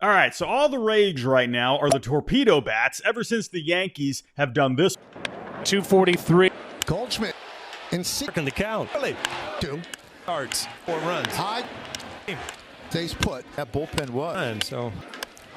All right, so all the rage right now are the torpedo bats ever since the Yankees have done this. 243. Goldschmidt in six. In the count. Two. Yards. 4 runs. High. Stays put. That bullpen was.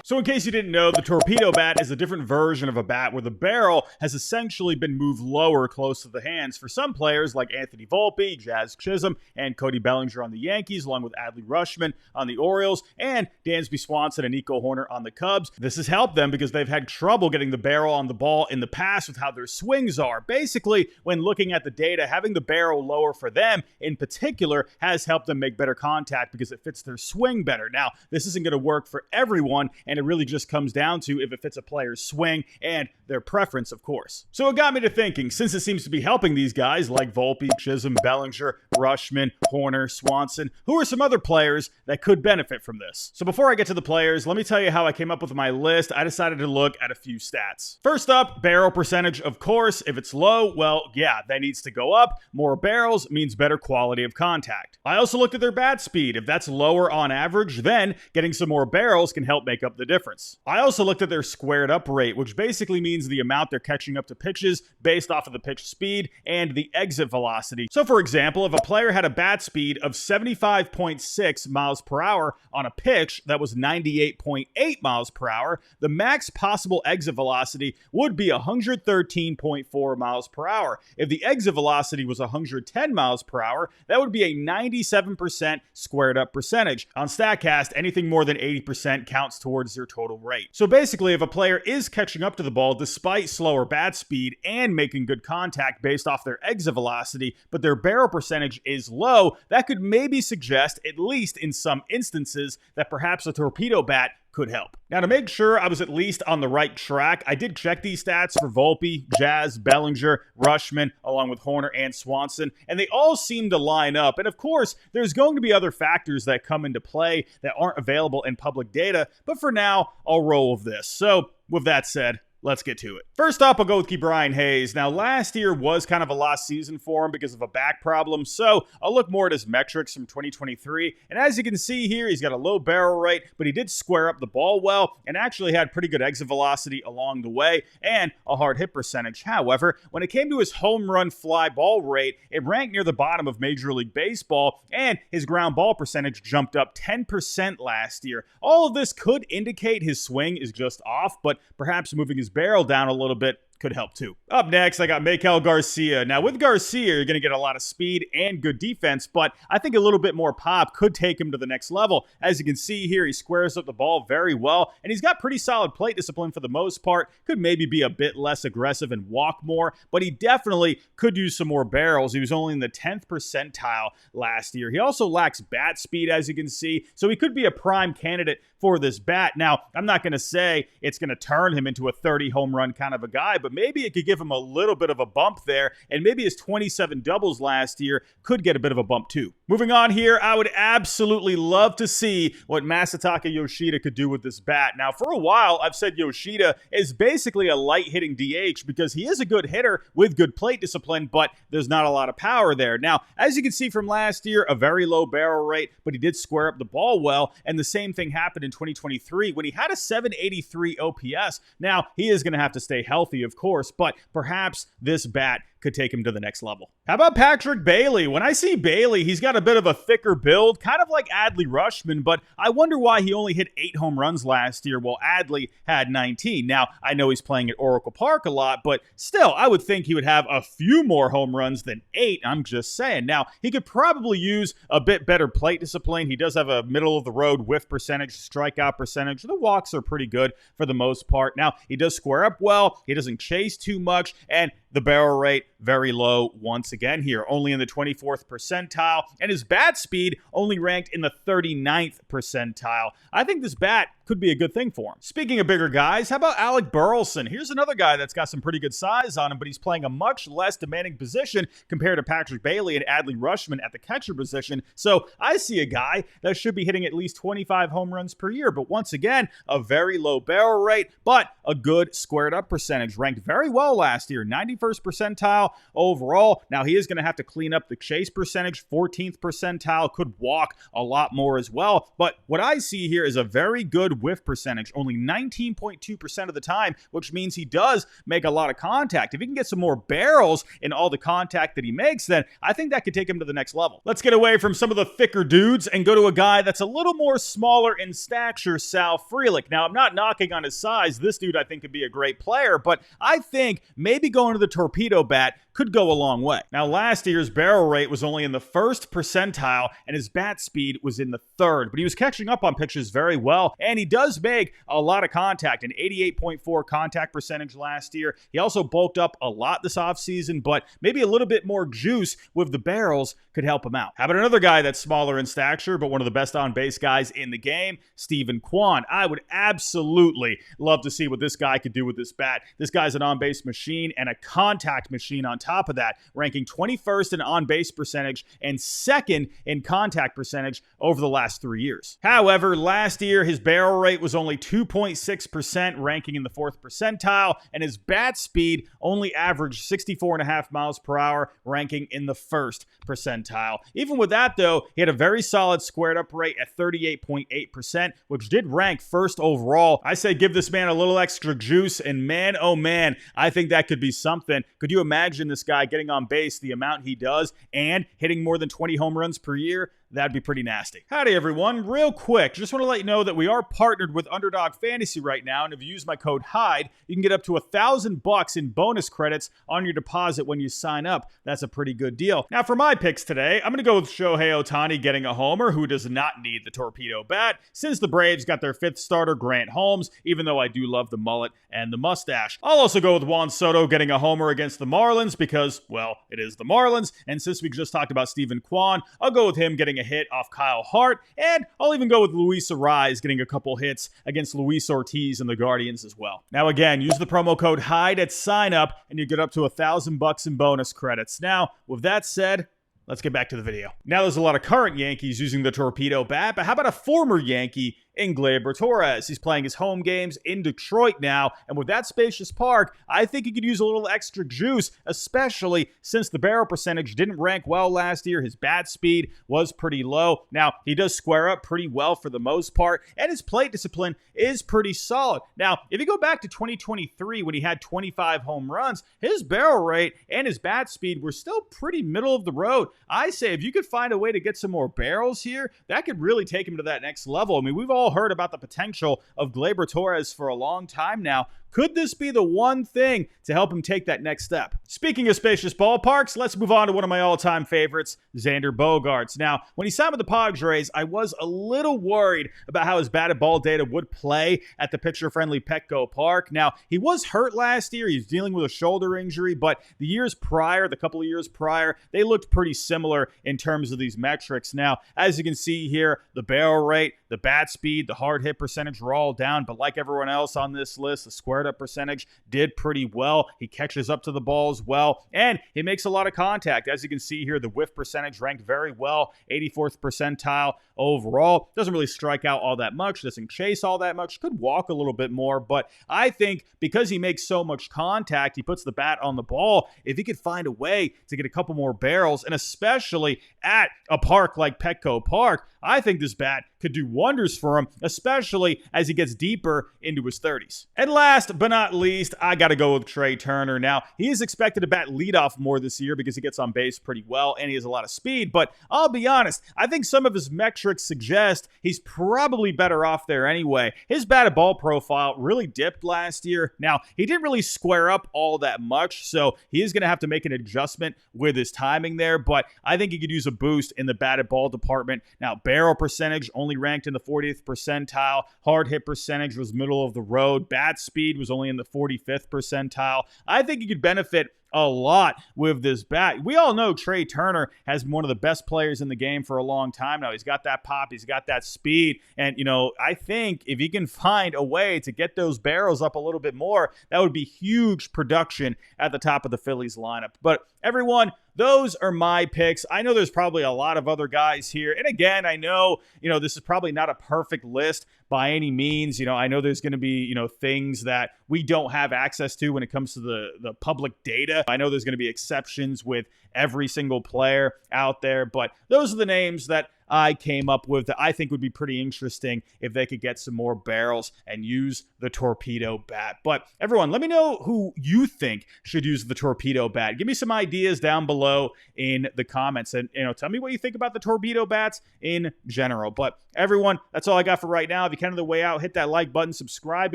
So in case you didn't know, the torpedo bat is a different version of a bat where the barrel has essentially been moved lower close to the hands for some players like Anthony Volpe, Jazz Chisholm, and Cody Bellinger on the Yankees, along with Adley Rutschman on the Orioles, and Dansby Swanson and Nico Hoerner on the Cubs. This has helped them because they've had trouble getting the barrel on the ball in the past with how their swings are. Basically, when looking at the data, having the barrel lower for them in particular has helped them make better contact because it fits their swing better. Now, this isn't going to work for everyone, and it really just comes down to if it fits a player's swing and their preference, of course. So it got me to thinking, since it seems to be helping these guys like Volpe, Chisholm, Bellinger, Rutschman, Hoerner, Swanson, who are some other players that could benefit from this? So before I get to the players, let me tell you how I came up with my list. I decided to look at a few stats. First up, barrel percentage, of course. If it's low, well, yeah, that needs to go up. More barrels means better quality of contact. I also looked at their bat speed. If that's lower on average, then getting some more barrels can help make up the difference. I also looked at their squared up rate, which basically means the amount they're catching up to pitches based off of the pitch speed and the exit velocity. So for example, if a player had a bat speed of 75.6 miles per hour on a pitch that was 98.8 miles per hour, the max possible exit velocity would be 113.4 miles per hour. If the exit velocity was 110 miles per hour, that would be a 97% squared up percentage. On StatCast, anything more than 80% counts towards their total rate. So basically, if a player is catching up to the ball despite slower bat speed and making good contact based off their exit velocity, but their barrel percentage is low, that could maybe suggest, at least in some instances, that perhaps a torpedo bat could help. Now, to make sure I was at least on the right track, I did check these stats for Volpe, Jazz, Bellinger, Rutschman, along with Hoerner and Swanson, and they all seem to line up. And of course, there's going to be other factors that come into play that aren't available in public data, but for now, I'll roll with this. So, with that said, let's get to it. First up, I'll go with Brian Hayes. Now, last year was kind of a lost season for him because of a back problem, so I'll look more at his metrics from 2023. And as you can see here, he's got a low barrel rate, but he did square up the ball well and actually had pretty good exit velocity along the way and a hard hit percentage. However, when it came to his home run fly ball rate, it ranked near the bottom of Major League Baseball, and his ground ball percentage jumped up 10% last year. All of this could indicate his swing is just off, but perhaps moving his barrel down a little bit could help too. Up next, I got Maikel Garcia. Now, with Garcia, you're going to get a lot of speed and good defense, but I think a little bit more pop could take him to the next level. As you can see here, he squares up the ball very well, and he's got pretty solid plate discipline for the most part. Could maybe be a bit less aggressive and walk more, but he definitely could use some more barrels. He was only in the 10th percentile last year. He also lacks bat speed, as you can see, so he could be a prime candidate for this bat. Now, I'm not going to say it's going to turn him into a 30 home run kind of a guy, but maybe it could give him a little bit of a bump there, and maybe his 27 doubles last year could get a bit of a bump too. Moving on here, I would absolutely love to see what Masataka Yoshida could do with this bat. Now, for a while, I've said Yoshida is basically a light-hitting DH because he is a good hitter with good plate discipline, but there's not a lot of power there. Now, as you can see from last year, a very low barrel rate, but he did square up the ball well, and the same thing happened in 2023 when he had a 783 OPS. Now, he is going to have to stay healthy, of course, but perhaps this bat could take him to the next level. How about Patrick Bailey? When I see Bailey, he's got a bit of a thicker build, kind of like Adley Rutschman, but I wonder why he only hit 8 home runs last year while Adley had 19. Now, I know he's playing at Oracle Park a lot, but still, I would think he would have a few more home runs than 8. I'm just saying. Now, he could probably use a bit better plate discipline. He does have a middle-of-the-road whiff percentage, strikeout percentage. The walks are pretty good for the most part. Now, he does square up well. He doesn't chase too much, and the barrel rate, very low once again here, only in the 24th percentile, and his bat speed only ranked in the 39th percentile. I think this bat could be a good thing for him. Speaking of bigger guys, how about Alec Burleson? Here's another guy that's got some pretty good size on him, but he's playing a much less demanding position compared to Patrick Bailey and Adley Rutschman at the catcher position. So I see a guy that should be hitting at least 25 home runs per year, but once again, a very low barrel rate, but a good squared up percentage. Ranked very well last year, 91st percentile, overall. Now, he is going to have to clean up the chase percentage, 14th percentile, could walk a lot more as well. But what I see here is a very good whiff percentage, only 19.2% of the time, which means he does make a lot of contact. If he can get some more barrels in all the contact that he makes, then I think that could take him to the next level. Let's get away from some of the thicker dudes and go to a guy that's a little more smaller in stature, Sal Frelick. Now, I'm not knocking on his size. This dude I think could be a great player, but I think maybe going to the torpedo bat could go a long way. Now, last year's barrel rate was only in the 1st percentile, and his bat speed was in the 3rd, but he was catching up on pitches very well, and he does make a lot of contact, an 88.4 contact percentage last year. He also bulked up a lot this offseason, but maybe a little bit more juice with the barrels could help him out. How about another guy that's smaller in stature, but one of the best on-base guys in the game, Steven Kwan? I would absolutely love to see what this guy could do with this bat. This guy's an on-base machine and a contact machine on top of that, ranking 21st in on-base percentage and 2nd in contact percentage over the last 3 years. However, last year, his barrel rate was only 2.6%, ranking in the 4th percentile, and his bat speed only averaged 64.5 miles per hour, ranking in the 1st percentile. Even with that, though, he had a very solid squared up rate at 38.8%, which did rank 1st overall. I say give this man a little extra juice, and man, oh man, I think that could be something. Could you imagine this guy getting on base the amount he does and hitting more than 20 home runs per year? That'd be pretty nasty. Howdy, everyone. Real quick, just want to let you know that we are partnered with Underdog Fantasy right now, and if you use my code HYDE, you can get up to $1,000 in bonus credits on your deposit when you sign up. That's a pretty good deal. Now, for my picks today, I'm going to go with Shohei Ohtani getting a homer, who does not need the torpedo bat, since the Braves got their 5th starter, Grant Holmes, even though I do love the mullet and the mustache. I'll also go with Juan Soto getting a homer against the Marlins because, well, it is the Marlins, and since we just talked about Steven Kwan, I'll go with him getting a hit off Kyle Hart, and I'll even go with Luis Arraez getting a couple hits against Luis Ortiz and the Guardians as well. Now again, use the promo code HYDE at sign up and you get up to $1,000 in bonus credits. Now, with that said, let's get back to the video. Now there's a lot of current Yankees using the torpedo bat, but how about a former Yankee in Gleyber Torres? He's playing his home games in Detroit now, and with that spacious park, I think he could use a little extra juice, especially since the barrel percentage didn't rank well last year. His bat speed was pretty low. Now, he does square up pretty well for the most part, and his plate discipline is pretty solid. Now, if you go back to 2023 when he had 25 home runs, his barrel rate and his bat speed were still pretty middle of the road. I say if you could find a way to get some more barrels here, that could really take him to that next level. I mean, we've all heard about the potential of Gleyber Torres for a long time now. Could this be the one thing to help him take that next step? Speaking of spacious ballparks, let's move on to one of my all-time favorites, Xander Bogaerts. Now, when he signed with the Padres, I was a little worried about how his batted ball data would play at the pitcher-friendly Petco Park. Now, he was hurt last year. He was dealing with a shoulder injury, but the couple of years prior, they looked pretty similar in terms of these metrics. Now, as you can see here, the barrel rate, the bat speed, the hard hit percentage were all down, but like everyone else on this list, the squared up percentage did pretty well. He catches up to the balls well, and he makes a lot of contact. As you can see here, the whiff percentage ranked very well, 84th percentile overall. Doesn't really strike out all that much, doesn't chase all that much, could walk a little bit more, but I think because he makes so much contact, he puts the bat on the ball. If he could find a way to get a couple more barrels, and especially at a park like Petco Park, I think this bat could do wonders for him, especially as he gets deeper into his 30s. And last but not least, I got to go with Trey Turner. Now, he is expected to bat leadoff more this year because he gets on base pretty well and he has a lot of speed, but I'll be honest, I think some of his metrics suggest he's probably better off there anyway. His batted ball profile really dipped last year. Now, he didn't really square up all that much, so he is going to have to make an adjustment with his timing there, but I think he could use a boost in the batted ball department. Now, barrel percentage only ranked in the 40th percentile. Hard hit percentage was middle of the road. Bat speed was only in the 45th percentile. I think he could benefit a lot with this bat. We all know Trey Turner has been one of the best players in the game for a long time now. He's got that pop, he's got that speed, and I think if he can find a way to get those barrels up a little bit more, that would be huge production at the top of the Phillies lineup. But everyone, those are my picks. I know there's probably a lot of other guys here. And again, I know, this is probably not a perfect list by any means. I know there's going to be, things that we don't have access to when it comes to the public data. I know there's going to be exceptions with every single player out there, but those are the names that I came up with that I think would be pretty interesting if they could get some more barrels and use the torpedo bat. But everyone, let me know who you think should use the torpedo bat. Give me some ideas down below in the comments, and tell me what you think about the torpedo bats in general. But everyone, that's all I got for right now. If you can on the way out, hit that like button, subscribe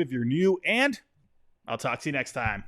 if you're new, and I'll talk to you next time.